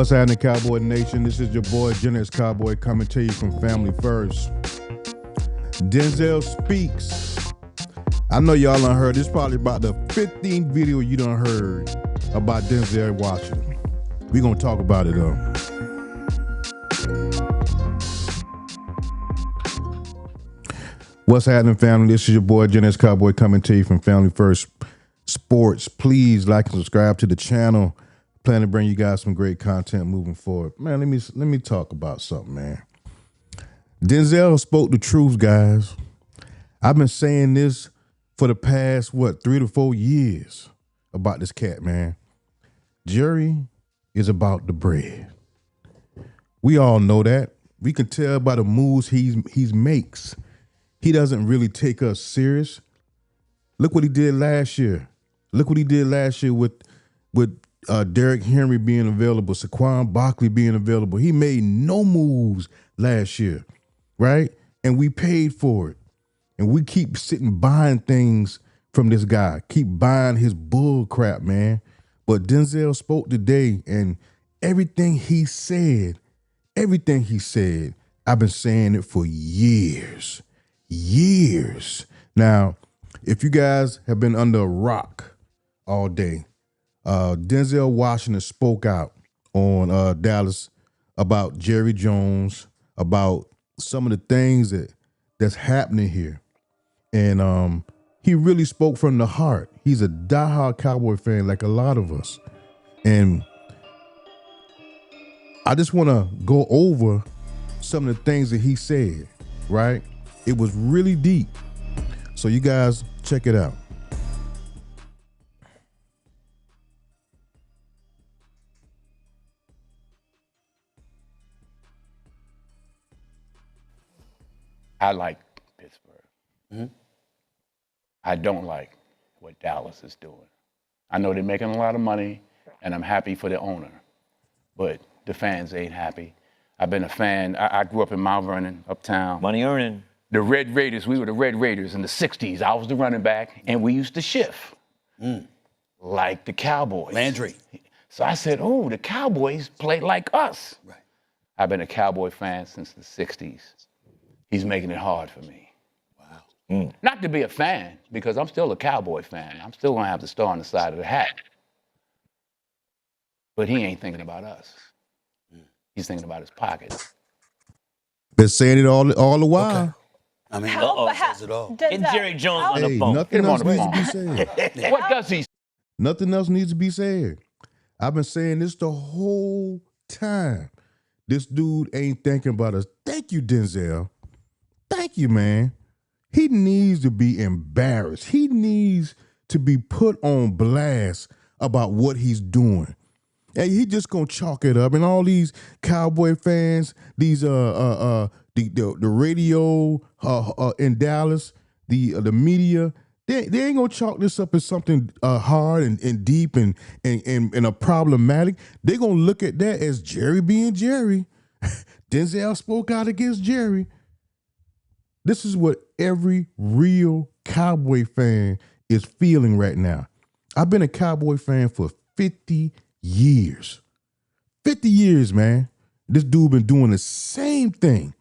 What's happening, Cowboy Nation? This is your boy, Generous Cowboy, coming to you from Family First. Denzel speaks. I know y'all done heard. This is probably about the 15th video you done heard about Denzel Washington. We gonna talk about it though. What's happening, family? This is your boy, Generous Cowboy, coming to you from Family First Sports. Please like and subscribe to the channel. Plan to bring you guys some great content moving forward. Man, let me talk about something, man. Denzel spoke the truth, guys. I've been saying this for the past, 3 to 4 years about this cat, man. Jerry is about the bread. We all know that. We can tell by the moves he makes. He doesn't really take us serious. Look what he did last year. Look what he did last year with Derrick Henry being available, Saquon Barkley being available. He made no moves last year, right? And we paid for it. And we keep sitting buying things from this guy. Keep buying his bull crap, man. But Denzel spoke today, and everything he said, I've been saying it for years. Now, if you guys have been under a rock all day, Denzel Washington spoke out on Dallas about Jerry Jones, about some of the things that's happening here. And he really spoke from the heart. He's a diehard Cowboy fan like a lot of us. And I just want to go over some of the things that he said, right? It was really deep. So you guys check it out. I like Pittsburgh. Mm-hmm. I don't like what Dallas is doing. I know they're making a lot of money, and I'm happy for the owner, but the fans ain't happy. I've been a fan. I grew up in Mount Vernon, uptown. Money earning. The Red Raiders, we were the Red Raiders in the 60s. I was the running back, and we used to shift like the Cowboys. Landry. So I said, oh, the Cowboys play like us. Right. I've been a Cowboy fan since the 60s. He's making it hard for me. Wow. Not to be a fan, because I'm still a Cowboy fan. I'm still going to have the star on the side of the hat. But he ain't thinking about us. He's thinking about his pockets. Been saying it all the while. Okay. I mean, says it all. And Jerry Jones on the phone. Nothing else needs to be said. What does he? Nothing else needs to be said. I've been saying this the whole time. This dude ain't thinking about us. Thank you, Denzel. Thank you, man. He needs to be embarrassed. He needs to be put on blast about what he's doing. And he just gonna chalk it up. And all these Cowboy fans, these the radio in Dallas, the media, they ain't gonna chalk this up as something hard and deep and a problematic. They gonna look at that as Jerry being Jerry. Denzel spoke out against Jerry. This is what every real Cowboy fan is feeling right now. I've been a Cowboy fan for 50 years. 50 years, man. This dude been doing the same thing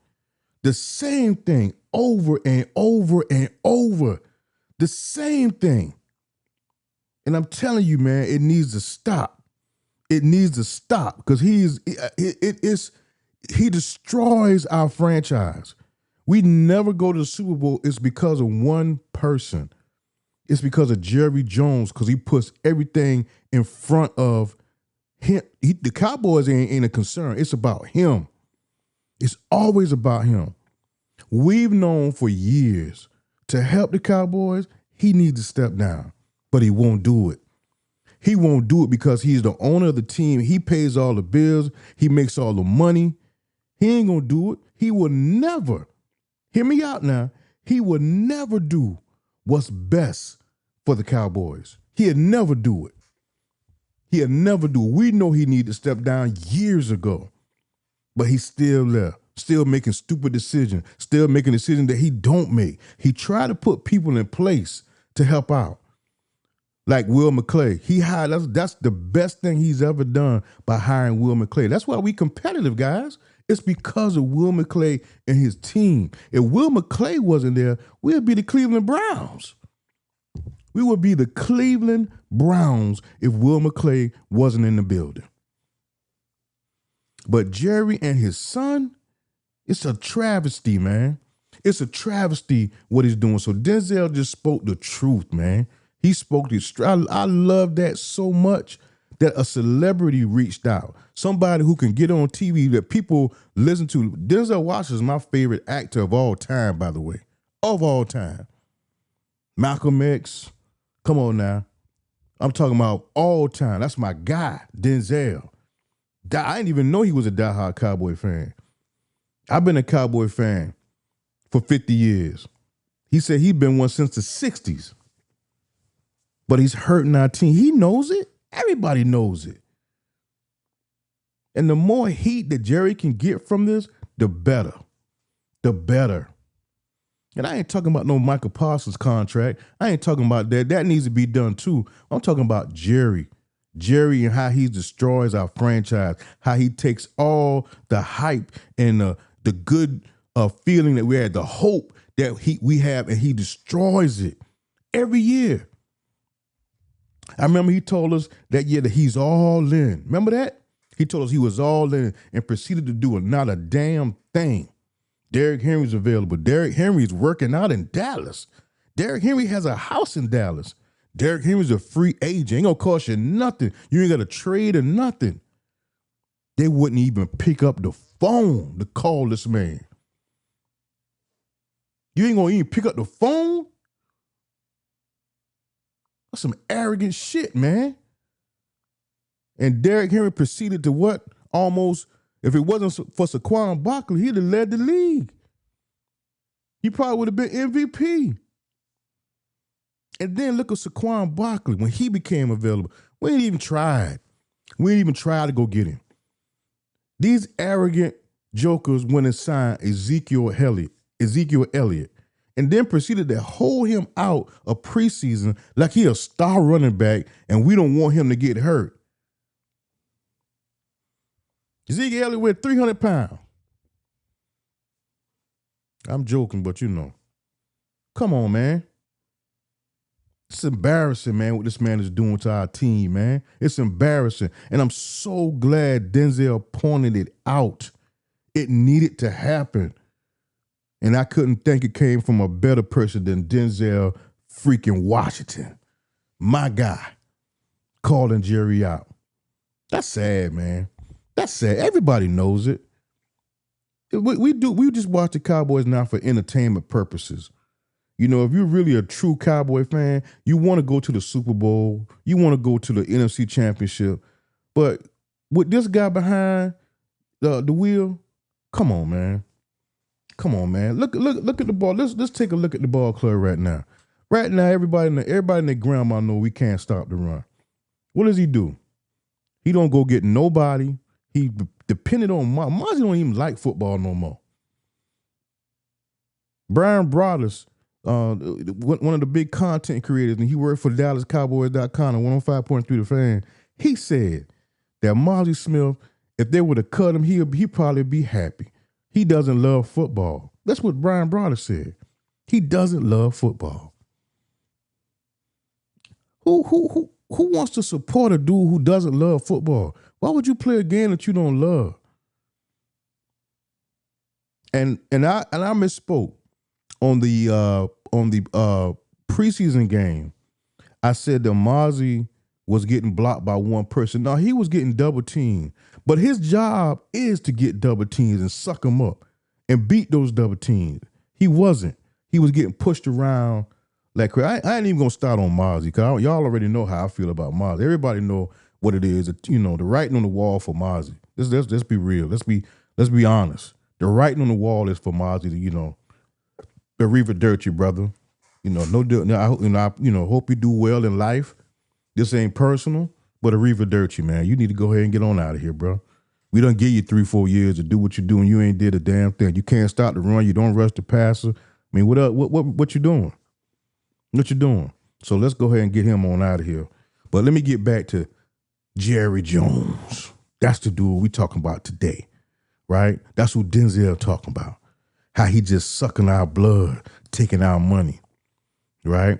over and over and over. The same thing. And I'm telling you, man, it needs to stop. It needs to stop because he destroys our franchise. We never go to the Super Bowl. It's because of one person. It's because of Jerry Jones, because he puts everything in front of him. The Cowboys ain't a concern. It's about him. It's always about him. We've known for years to help the Cowboys, he needs to step down, but he won't do it. He won't do it because he's the owner of the team. He pays all the bills. He makes all the money. He ain't going to do it. He will never, hear me out now, he will never do what's best for the Cowboys. He'll never do it. He'll never do it. We know he needed to step down years ago, but he's still there, still making stupid decisions, still making decisions that he don't make. He tried to put people in place to help out. Like Will McClay. He hired, that's the best thing he's ever done by hiring Will McClay. That's why we competitive, guys. It's because of Will McClay and his team. If Will McClay wasn't there, we'd be the Cleveland Browns. We would be the Cleveland Browns if Will McClay wasn't in the building. But Jerry and his son, it's a travesty, man. It's a travesty what he's doing. So Denzel just spoke the truth, man. He spoke the truth. I love that so much that a celebrity reached out. Somebody who can get on TV that people listen to. Denzel Washington is my favorite actor of all time, by the way. Of all time. Malcolm X. Come on now. I'm talking about all time. That's my guy, Denzel. I didn't even know he was a diehard Cowboy fan. I've been a Cowboy fan for 50 years. He said he's been one since the 60s. But he's hurting our team. He knows it. Everybody knows it. And the more heat that Jerry can get from this, the better. The better. And I ain't talking about no Michael Parsons contract. I ain't talking about that. That needs to be done too. I'm talking about Jerry. Jerry and how he destroys our franchise. How he takes all the hype and the good feeling that we had, the hope that we have, and he destroys it every year. I remember he told us that year that he's all in. Remember that? He told us he was all in and proceeded to do not a damn thing. Derrick Henry's available. Derrick Henry's working out in Dallas. Derrick Henry has a house in Dallas. Derrick Henry's a free agent. Ain't gonna cost you nothing. You ain't got to trade or nothing. They wouldn't even pick up the phone to call this man. You ain't gonna even pick up the phone? That's some arrogant shit, man. And Derrick Henry proceeded to what? Almost, if it wasn't for Saquon Barkley, he'd have led the league. He probably would have been MVP. And then look at Saquon Barkley when he became available. We ain't even tried. We ain't even tried to go get him. These arrogant jokers went and signed Ezekiel Elliott, and then proceeded to hold him out of preseason like he a star running back and we don't want him to get hurt. Ezekiel Elliott weighed 300 pounds. I'm joking, but you know. Come on, man. It's embarrassing, man, what this man is doing to our team, man. It's embarrassing. And I'm so glad Denzel pointed it out. It needed to happen. And I couldn't think it came from a better person than Denzel freaking Washington. My guy. Calling Jerry out. That's sad, man. That's sad. Everybody knows it. We just watch the Cowboys now for entertainment purposes. You know, if you're really a true Cowboy fan, you want to go to the Super Bowl. You want to go to the NFC Championship. But with this guy behind the wheel, come on, man. Come on, man. Look at the ball. Let's take a look at the ball club right now. Right now, everybody in their grandma know we can't stop the run. What does he do? He don't go get nobody. He depended on Mozzie don't even like football no more. Brian Broaddus, one of the big content creators, and he worked for DallasCowboys.com and 105.3 The Fan. He said that Mozzie Smith, if they would have cut him, he'd probably be happy. He doesn't love football. That's what Brian Broaddus said. He doesn't love football. Who wants to support a dude who doesn't love football? Why would you play a game that you don't love? And I misspoke on the preseason game. I said that Mozzie was getting blocked by one person. No, he was getting double teamed. But his job is to get double teams and suck them up and beat those double teams. He wasn't. He was getting pushed around like crazy. I ain't even gonna start on Mozzie because y'all already know how I feel about Mozzie. Everybody know what it is. You know, the writing on the wall for Mozzie. Let's be real. Let's be honest. The writing on the wall is for Mozzie to, you know, the Reaver Dirt you, brother. You know, I hope you do well in life. This ain't personal, but a Reaver Dirt you, man. You need to go ahead and get on out of here, bro. We done give you 3-4 years to do what you're doing. You ain't did a damn thing. You can't stop the run. You don't rush the passer. I mean, what you doing? What you doing? So let's go ahead and get him on out of here. But let me get back to Jerry Jones. That's the dude we talking about today, right? That's who Denzel talking about. How he just sucking our blood, taking our money, right?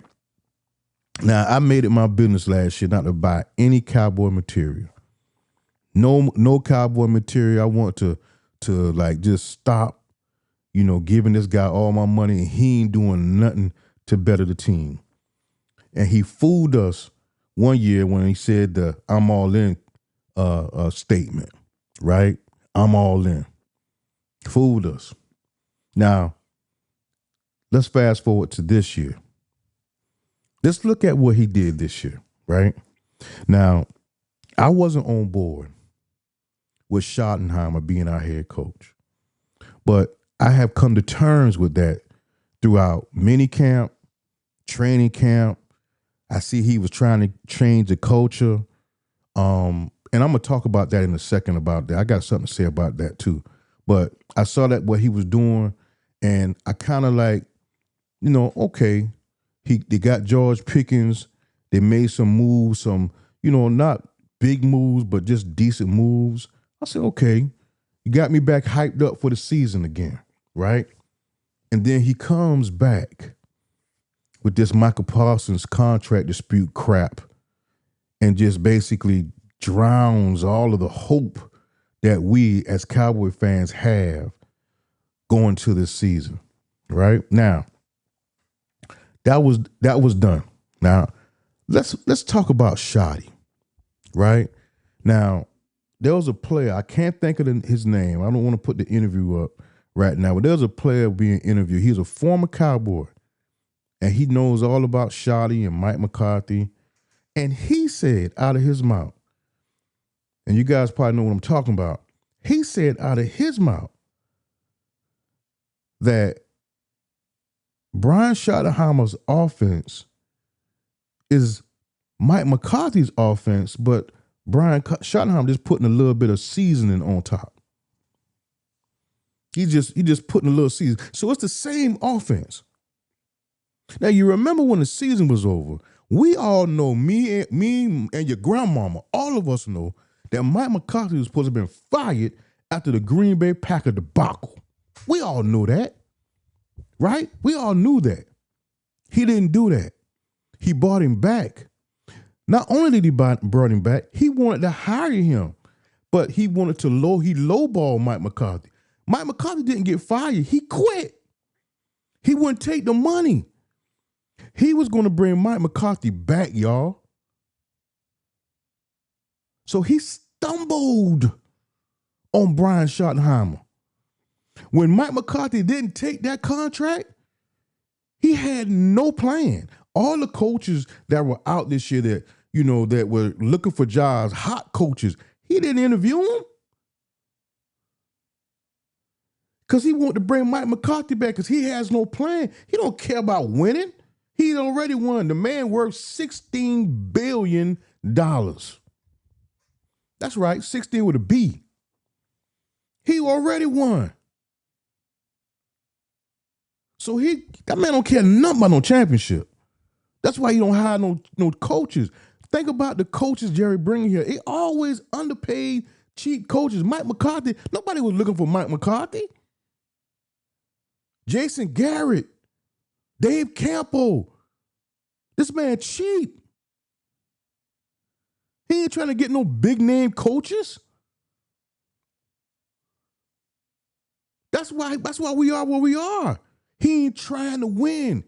Now, I made it my business last year not to buy any cowboy material. No cowboy material. I want to like just stop, giving this guy all my money and he ain't doing nothing to better the team. And he fooled us one year when he said the "I'm all in" statement, right? I'm all in. Fooled us. Now, let's fast forward to this year. Let's look at what he did this year, right? Now, I wasn't on board with Schottenheimer being our head coach, but I have come to terms with that throughout mini camp, training camp. I see he was trying to change the culture. And I'm going to talk about that in a second about that. I got something to say about that too. But I saw that what he was doing, and I kind of like, okay, they got George Pickens. They made some moves, some, not big moves, but just decent moves. I said, okay, you got me back hyped up for the season again, right? And then he comes back with this Michael Parsons contract dispute crap and just basically drowns all of the hope that we as Cowboy fans have going to this season, right? Now, that was done. Now, let's talk about Shotty, right? Now, there was a player, I can't think of his name. I don't want to put the interview up right now, but there was a player being interviewed. He's a former Cowboy, and he knows all about Shotty and Mike McCarthy. And he said out of his mouth, and you guys probably know what I'm talking about, he said out of his mouth that Brian Schottenheimer's offense is Mike McCarthy's offense, but Brian Schottenheimer just putting a little bit of seasoning on top. He just putting a little season. So it's the same offense. Now, you remember when the season was over, we all know, me and your grandmama, all of us know that Mike McCarthy was supposed to have been fired after the Green Bay Packer debacle. We all know that, right? We all knew that. He didn't do that. He brought him back. Not only did he brought him back, he wanted to hire him, but he wanted to lowball Mike McCarthy. Mike McCarthy didn't get fired. He quit. He wouldn't take the money. He was going to bring Mike McCarthy back, y'all. So he stumbled on Brian Schottenheimer. When Mike McCarthy didn't take that contract, he had no plan. All the coaches that were out this year that were looking for jobs, hot coaches, he didn't interview them. Because he wanted to bring Mike McCarthy back because he has no plan. He don't care about winning. He's already won. The man worth $16 billion. That's right, 16 with a B. He already won. So that man don't care nothing about no championship. That's why he don't hire no coaches. Think about the coaches Jerry bringing here. He always underpaid, cheap coaches. Mike McCarthy, nobody was looking for Mike McCarthy. Jason Garrett, Dave Campo. This man cheap. He ain't trying to get no big name coaches. That's why we are where we are. He ain't trying to win.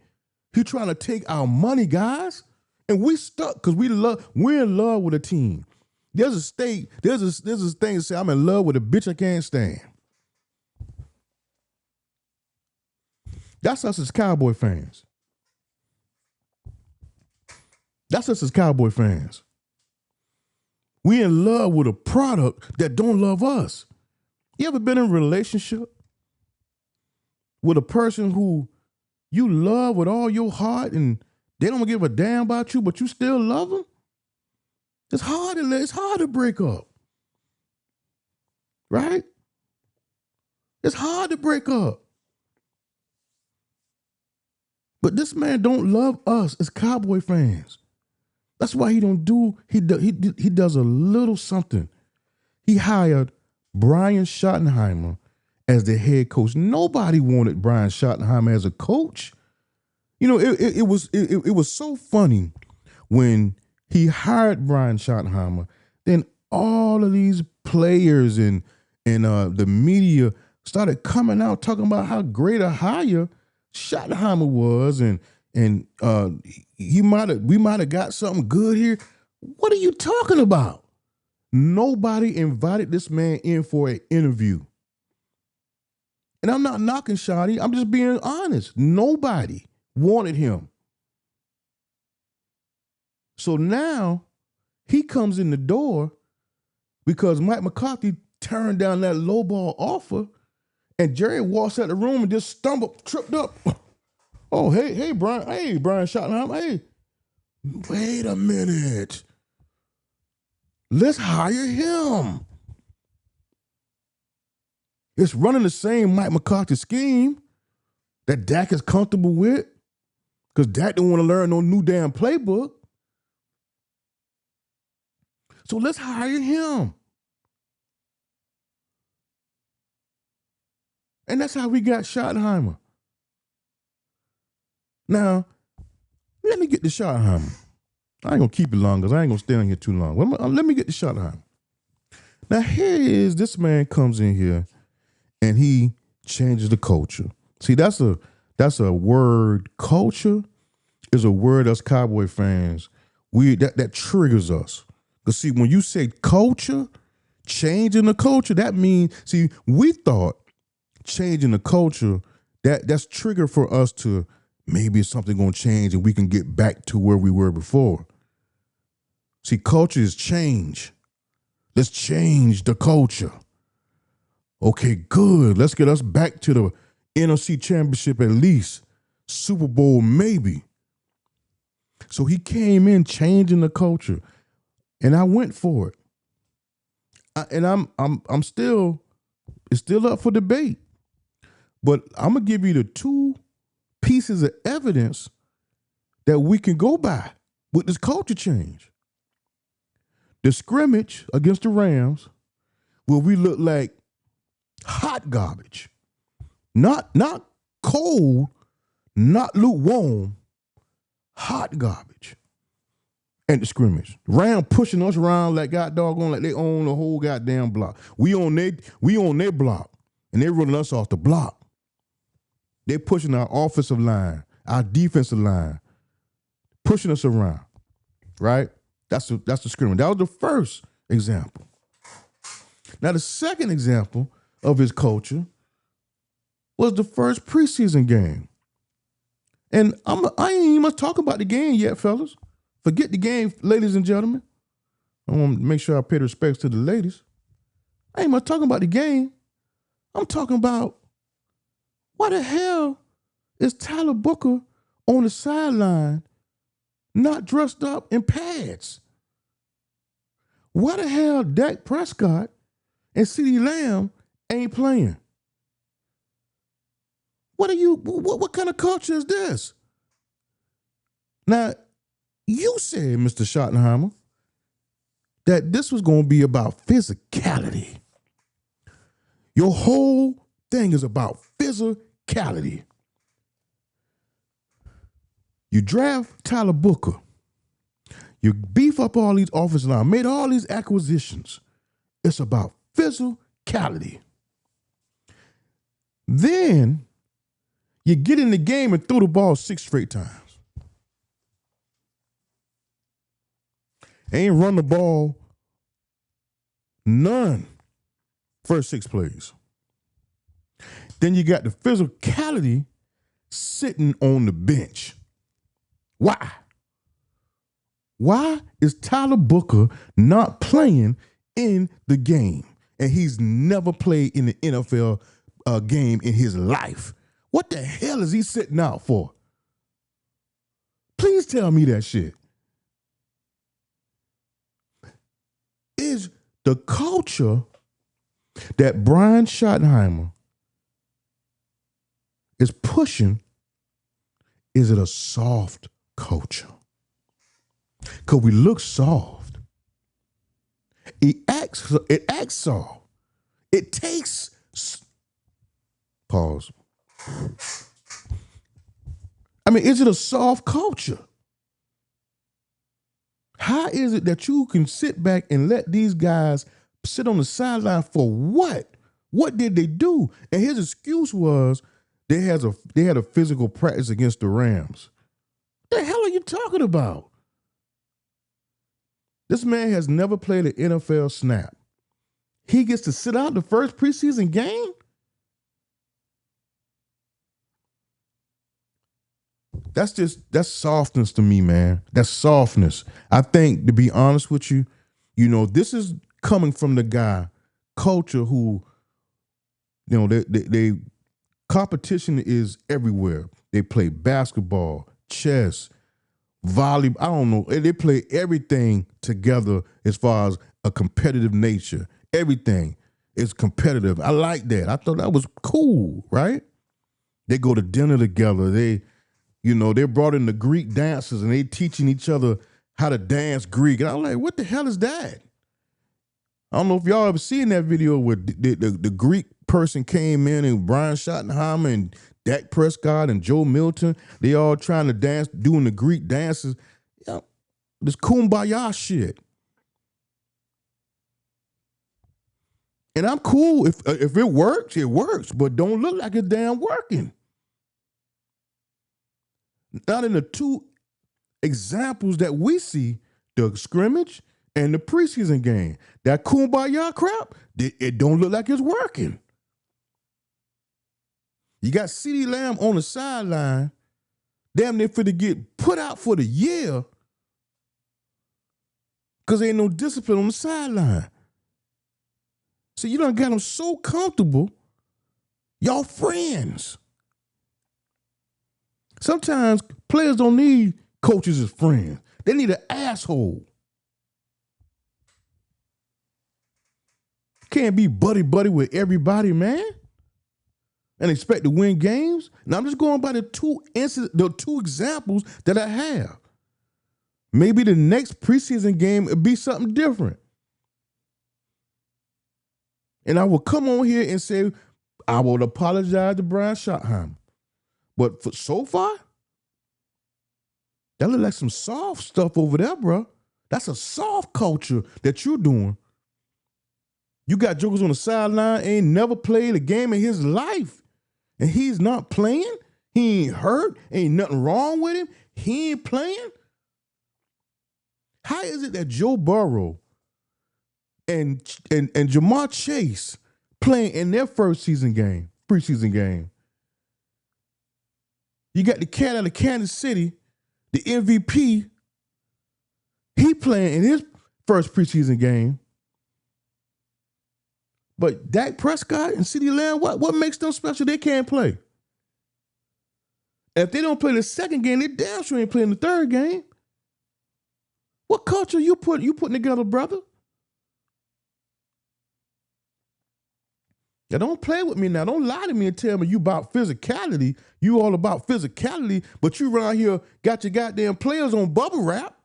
He trying to take our money, guys. And we stuck because we're in love with a team. There's a thing that say I'm in love with a bitch I can't stand. That's us as Cowboy fans. That's us as Cowboy fans. We in love with a product that don't love us. You ever been in a relationship with a person who you love with all your heart and they don't give a damn about you, but you still love them? It's hard to break up. Right? It's hard to break up. But this man don't love us as Cowboy fans. That's why he don't do, he does a little something. He hired Brian Schottenheimer as the head coach. Nobody wanted Brian Schottenheimer as a coach. You know, it was so funny when he hired Brian Schottenheimer. Then all of these players and the media started coming out talking about how great a hire Schottenheimer was, and we might have got something good here. What are you talking about? Nobody invited this man in for an interview. And I'm not knocking Shotty. I'm just being honest. Nobody wanted him. So now he comes in the door because Mike McCarthy turned down that lowball offer, and Jerry walks out the room and just tripped up. Oh, hey, Brian Schottenheimer, hey, wait a minute. Let's hire him. It's running the same Mike McCarthy scheme that Dak is comfortable with, because Dak don't want to learn no new damn playbook. So let's hire him. And that's how we got Schottenheimer. Now, let me get to Schottenheimer. I ain't going to keep it long because I ain't going to stay on here too long. Let me get to Schottenheimer. Now, here is this man comes in here and he changes the culture. See, that's a word. Culture is a word us Cowboy fans, that triggers us. Because see, when you say culture, changing the culture, that means, see, we thought changing the culture, that's trigger for us to maybe something gonna change and we can get back to where we were before. See, culture is change. Let's change the culture. Okay, good. Let's get us back to the NFC Championship at least. Super Bowl maybe. So he came in changing the culture, and I went for it. It's still up for debate. But I'm gonna give you the two pieces of evidence that we can go by with this culture change. The scrimmage against the Rams, where we look like hot garbage. Not cold, not lukewarm, hot garbage. And the scrimmage. Ram pushing us around like god doggone, like they own the whole goddamn block. We on their block, and they running us off the block. They pushing our offensive line, our defensive line, pushing us around, right? That's the scrimmage. That was the first example. Now the second example of his culture was the first preseason game. And I ain't even talk about the game yet, fellas. Forget the game, ladies and gentlemen. I want to make sure I pay the respects to the ladies. I ain't even talking about the game. I'm talking about, why the hell is Tyler Booker on the sideline not dressed up in pads? Why the hell Dak Prescott and CeeDee Lamb ain't playing? What kind of culture is this? Now, you said, Mr. Schottenheimer, that this was going to be about physicality. Your whole thing is about physicality. You draft Tyler Booker. You beef up all these offensive line, made all these acquisitions. It's about physicality. Then you get in the game and throw the ball 6 straight times. Ain't run the ball none first 6 plays. Then you got the physicality sitting on the bench. Why? Why is Tyler Booker not playing in the game? And he's never played in the NFL game in his life. What the hell is he sitting out for? Please tell me that shit. Is the culture that Brian Schottenheimer is pushing, is it a soft culture? Because we look soft. It acts soft. It takes, pause. I mean, is it a soft culture? How is it that you can sit back and let these guys sit on the sideline for what? What did they do? And his excuse was they had a physical practice against the Rams. What the hell are you talking about? This man has never played an NFL snap. He gets to sit out the first preseason game? That's softness to me, man. That's softness. I think, to be honest with you, this is coming from the guy, culture, who, they competition is everywhere. They play basketball, chess, volleyball. I don't know. They play everything together as far as a competitive nature. Everything is competitive. I like that. I thought that was cool, right? They go to dinner together. They brought in the Greek dancers and they teaching each other how to dance Greek. And I'm like, what the hell is that? I don't know if y'all ever seen that video where the Greek person came in and Brian Schottenheimer and Dak Prescott and Joe Milton, they all trying to dance, doing the Greek dances. This kumbaya shit. And I'm cool. If it works, it works. But don't look like it's damn working. Not in the two examples that we see, the scrimmage and the preseason game. That kumbaya crap, it don't look like it's working. You got CeeDee Lamb on the sideline, damn near finna get put out for the year because there ain't no discipline on the sideline. So you done got him so comfortable, y'all friends. Sometimes players don't need coaches as friends. They need an asshole. Can't be buddy-buddy with everybody, man, and expect to win games. Now, I'm just going by the two examples that I have. Maybe the next preseason game would be something different. And I will come on here and say, I will apologize to Brian Schottenheimer. But so far, that look like some soft stuff over there, bro. That's a soft culture that you're doing. You got jokers on the sideline, ain't never played a game in his life. And he's not playing. He ain't hurt. Ain't nothing wrong with him. He ain't playing. How is it that Joe Burrow and Jamar Chase playing in their first preseason game? You got the cat out of Kansas City, the MVP. He playing in his first preseason game. But Dak Prescott and CeeDee Lamb, what makes them special? They can't play. If they don't play the second game, they damn sure ain't playing the third game. What culture you putting together, brother? Now, don't play with me now. Don't lie to me and tell me you about physicality. You all about physicality, but you around here got your goddamn players on bubble wrap.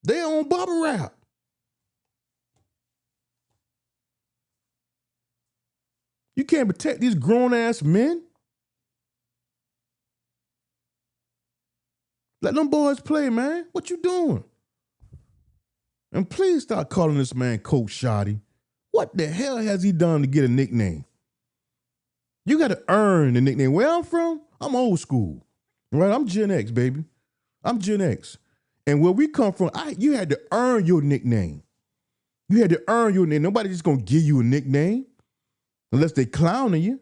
They on bubble wrap. You can't protect these grown-ass men. Let them boys play, man. What you doing? And please stop calling this man Coach Shoddy. What the hell has he done to get a nickname? You got to earn the nickname. Where I'm from, I'm old school. Right? I'm Gen X, baby. I'm Gen X. And where we come from, you had to earn your nickname. You had to earn your nickname. Nobody's just going to give you a nickname unless they clowning you.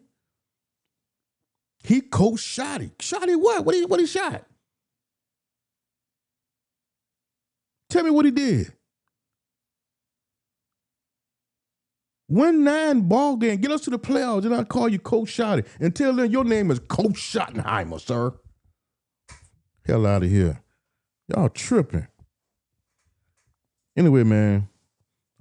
He Coach Shoddy. Shoddy what? What he shot? Tell me what he did. Win 9 ball game. Get us to the playoffs. Then I'll call you Coach Shoddy. Until then, your name is Coach Schottenheimer, sir. Hell out of here. Y'all tripping. Anyway, man,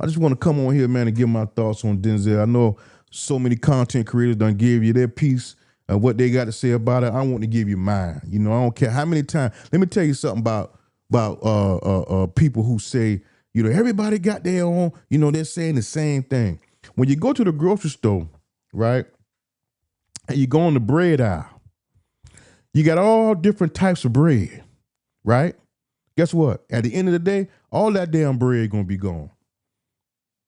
I just want to come on here, man, and give my thoughts on Denzel. I know so many content creators done give you their piece. what they got to say about it. I want to give you mine. You know, I don't care how many times. Let me tell you something about people who say, you know, everybody got their own, you know, they're saying the same thing. When you go to the grocery store, right, and you go on the bread aisle, you got all different types of bread, right? Guess what? At the end of the day, all that damn bread gonna be gone.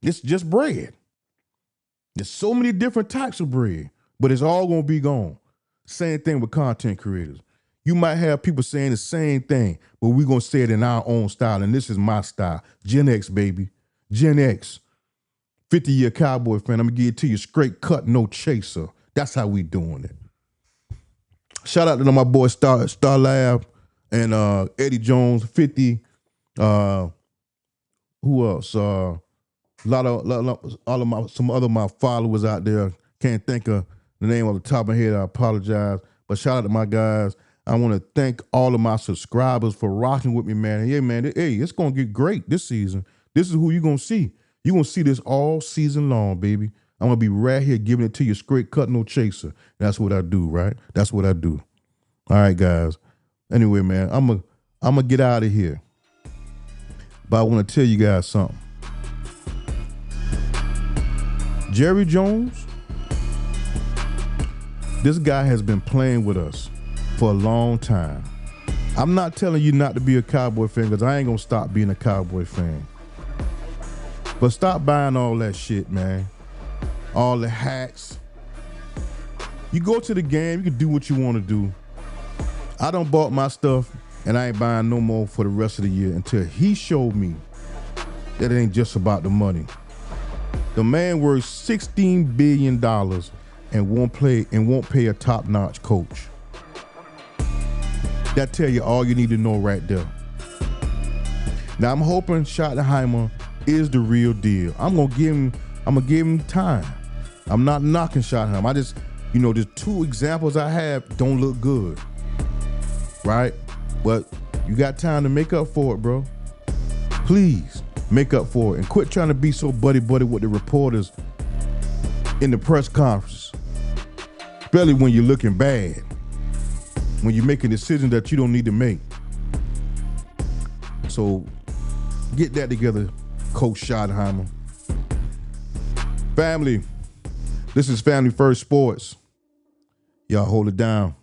It's just bread. There's so many different types of bread, but it's all gonna be gone. Same thing with content creators. You might have people saying the same thing, but we're gonna say it in our own style, and this is my style. Gen X, baby. Gen X. 50-year Cowboy fan. I'm gonna give it to you straight cut, no chaser. That's how we doing it. Shout out to my boy Star Lab and Eddie Jones, 50. Who else? All of some other my followers out there. Can't think of the name on the top of my head. I apologize. But shout out to my guys. I want to thank all of my subscribers for rocking with me, man. And yeah, man, it's gonna get great this season. This is who you're gonna see. You're gonna see this all season long, baby. I'm gonna be right here giving it to you straight cut, no chaser. That's what I do, right? That's what I do. All right, guys. Anyway, man, I'm gonna get out of here. But I want to tell you guys something. Jerry Jones, this guy has been playing with us for a long time. I'm not telling you not to be a Cowboy fan because I ain't gonna stop being a Cowboy fan. But stop buying all that shit, man. All the hats. You go to the game, you can do what you want to do. I done bought my stuff and I ain't buying no more for the rest of the year until he showed me that it ain't just about the money. The man worth $16 billion and won't pay a top-notch coach. That tell you all you need to know right there. Now I'm hoping Schottenheimer is the real deal. I'm gonna give him time. I'm not knocking Schottenheimer. I just, you know, there's two examples I have don't look good. Right? But you got time to make up for it, bro. Please make up for it and quit trying to be so buddy-buddy with the reporters in the press conference. Especially when you're looking bad. When you're making decisions that you don't need to make. So get that together, Coach Schottenheimer. Family, this is Family First Sports. Y'all hold it down.